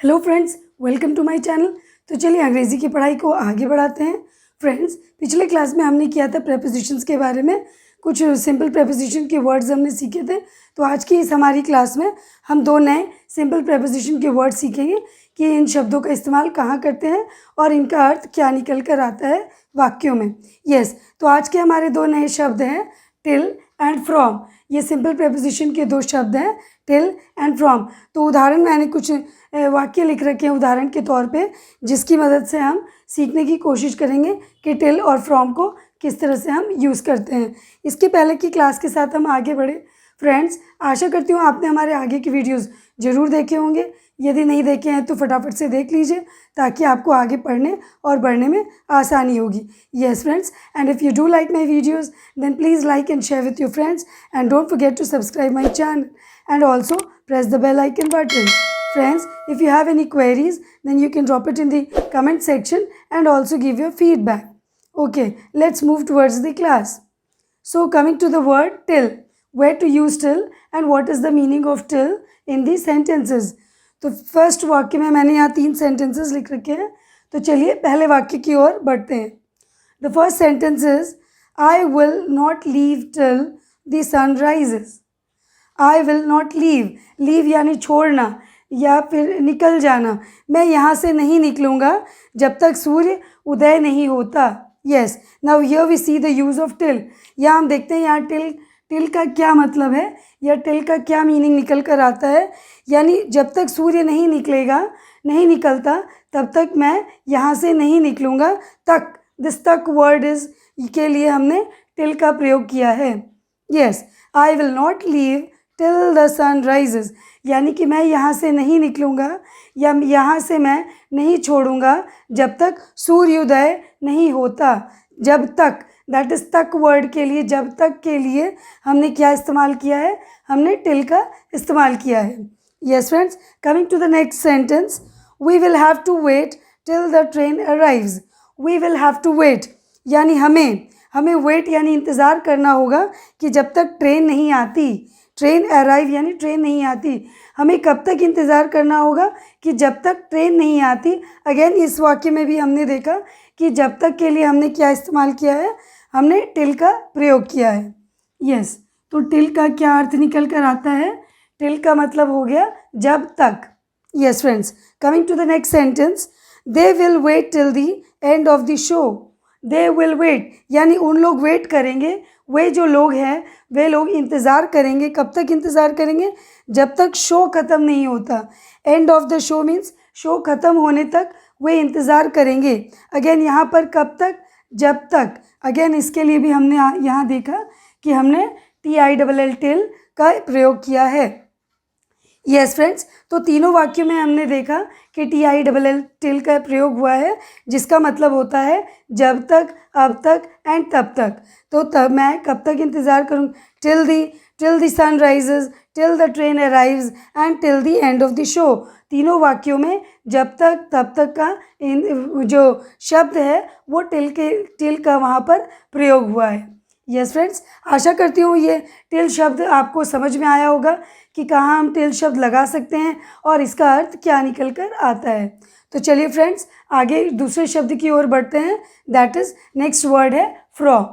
Hello friends, welcome to my channel. तो चलिए अंग्रेज़ी की पढ़ाई को आगे बढ़ाते हैं। फ्रेंड्स, पिछले क्लास में हमने किया था प्रेपोजिशंस के बारे में, कुछ सिंपल प्रेपोजिशन के वर्ड्स हमने सीखे थे। तो आज की इस हमारी क्लास में हम दो नए सिंपल प्रेपोजिशन के वर्ड्स सीखेंगे कि इन शब्दों का इस्तेमाल कहाँ करते हैं और इनका अर्थ क्या निकल कर आता है वाक्यों में। तो आज के हमारे दो नए शब्द हैं टिल एंड फ्रॉम। ये सिंपल प्रेपोजिशन के दो शब्द हैं टिल एंड फ्रॉम। तो उदाहरण मैंने कुछ वाक्य लिख रखे हैं उदाहरण के तौर पे, जिसकी मदद से हम सीखने की कोशिश करेंगे कि टिल और फ्रॉम को किस तरह से हम यूज़ करते हैं। इसके पहले की क्लास के साथ हम आगे बढ़े। फ्रेंड्स, आशा करती हूँ आपने हमारे आगे की वीडियोस ज़रूर देखे होंगे। यदि नहीं देखे हैं तो फटाफट से देख लीजिए ताकि आपको आगे पढ़ने और बढ़ने में आसानी होगी। Yes friends, and if you do like my videos then please like and share with your friends and don't forget to subscribe my channel and also press the bell icon button. Friends, if you have any queries then you can drop it in the comment section and also give your feedback. Okay, let's move towards the class. So coming to the word till, where to use till and what is the meaning of till in the sentences. तो first वाक्य में मैंने यहाँ 3 sentences लिख रखे हैं। तो चलिए पहले वाक्य की ओर बढ़ते हैं। The first sentence is I will not leave till the sun rises. I will not leave, leave यानी छोड़ना या फिर निकल जाना। मैं यहाँ से नहीं निकलूँगा जब तक सूर्य उदय नहीं होता। Yes, now here we see the use of till. यहाँ हम देखते हैं यहाँ टिल का क्या मतलब है या टिल का क्या मीनिंग निकल कर आता है। यानी जब तक सूर्य नहीं निकलता तब तक मैं यहाँ से नहीं निकलूँगा। तक, दिस तक वर्ड इज़ के लिए हमने टिल का प्रयोग किया है। Yes, I will not leave till the sun rises, यानी कि मैं यहाँ से नहीं निकलूँगा या यहाँ से मैं नहीं छोड़ूंगा जब तक सूर्योदय नहीं होता। जब तक, दैट इज़ तक वर्ड के लिए, जब तक के लिए हमने क्या इस्तेमाल किया है, हमने टिल का इस्तेमाल किया है। Yes friends, coming to the next sentence, we will have to wait till the train arrives. We will have to wait यानी हमें वेट यानी इंतज़ार करना होगा कि जब तक ट्रेन नहीं आती। ट्रेन अराइव यानी ट्रेन नहीं आती। हमें कब तक इंतज़ार करना होगा कि जब तक ट्रेन नहीं आती। अगेन इस वाक्य में भी हमने देखा कि जब तक के लिए हमने क्या इस्तेमाल किया है, हमने टिल का प्रयोग किया है। यस, तो टिल का क्या अर्थ निकल कर आता है? टिल का मतलब हो गया जब तक। Yes friends, coming to the next sentence, they will wait till the end of the show. They will wait यानी उन लोग वेट करेंगे, वे जो लोग हैं वे लोग इंतज़ार करेंगे। कब तक इंतज़ार करेंगे? जब तक शो ख़त्म नहीं होता। And of the show means show ख़त्म होने तक वे इंतज़ार करेंगे। अगेन यहाँ पर कब तक? जब तक। अगेन इसके लिए भी हमने यहाँ देखा कि हमने TILL टिल का प्रयोग किया है। यस फ्रेंड्स, तो तीनों वाक्यों में हमने देखा कि TILL टिल का प्रयोग हुआ है, जिसका मतलब होता है जब तक, अब तक एंड तब तक। तो तब मैं कब तक इंतज़ार करूँ? Till the sun rises, till the train arrives and till the end of the show. तीनों वाक्यों में जब तक तब तक का जो शब्द है वो टिल का वहाँ पर प्रयोग हुआ है। यस फ्रेंड्स, आशा करती हूँ ये टिल शब्द आपको समझ में आया होगा कि कहाँ हम टिल शब्द लगा सकते हैं और इसका अर्थ क्या निकल कर आता है। तो चलिए फ्रेंड्स, आगे दूसरे शब्द की ओर बढ़ते हैं। दैट इज़ नेक्स्ट वर्ड है फ्रॉम।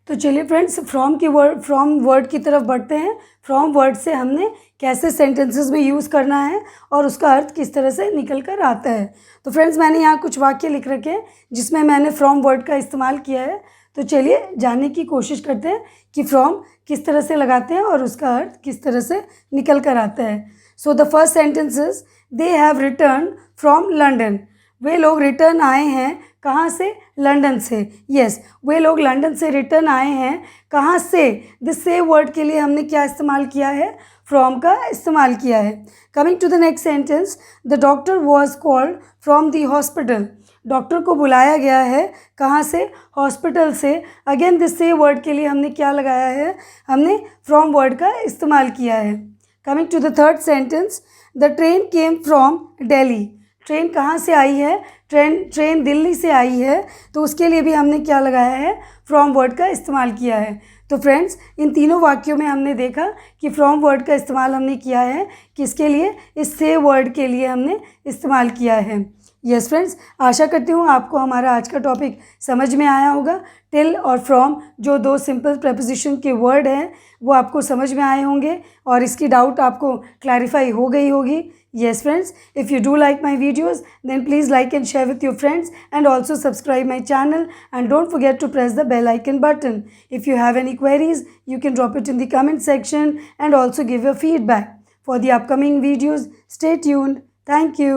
तो चलिए फ्रेंड्स, फ्रॉम वर्ड की तरफ बढ़ते हैं। फ्रॉम वर्ड से हमने कैसे सेंटेंसेस में यूज़ करना है और उसका अर्थ किस तरह से निकल कर आता है। तो फ्रेंड्स, मैंने यहाँ कुछ वाक्य लिख रखे हैं जिसमें मैंने फ्रॉम वर्ड का इस्तेमाल किया है। तो चलिए जानने की कोशिश करते हैं कि फ्रॉम किस तरह से लगाते हैं और उसका अर्थ किस तरह से निकल कर आता है। So the first sentence is they have return from London. वे लोग रिटर्न आए हैं कहाँ से? लंदन से। यस, वे लोग लंदन से रिटर्न आए हैं। कहाँ से? दिस से वर्ड के लिए हमने क्या इस्तेमाल किया है? फ्रॉम का इस्तेमाल किया है। Coming to the next sentence, the doctor was called from the hospital. Doctor को बुलाया गया है कहाँ से? हॉस्पिटल से। अगेन दिस से वर्ड के लिए हमने क्या लगाया है? हमने फ्रॉम वर्ड का इस्तेमाल किया है। Coming to the third sentence, the train came from Delhi. Train कहाँ से आई है? ट्रेन दिल्ली से आई है। तो उसके लिए भी हमने क्या लगाया है? फ्रॉम वर्ड का इस्तेमाल किया है। तो फ्रेंड्स, इन तीनों वाक्यों में हमने देखा कि फ्रॉम वर्ड का इस्तेमाल हमने किया है किसके लिए, इस से वर्ड के लिए हमने इस्तेमाल किया है। यस फ्रेंड्स, आशा करती हूँ आपको हमारा आज का टॉपिक समझ में आया होगा। टिल और फ्रॉम जो दो सिंपल प्रेपोजिशन के वर्ड हैं वो आपको समझ में आए होंगे और इसकी डाउट आपको क्लैरिफाई हो गई होगी। Yes friends, if you do like my videos, then please like and share with your friends and also subscribe my channel and don't forget to press the bell icon button. If you have any queries, you can drop it in the comment section and also give your feedback. For the upcoming videos, stay tuned. Thank you.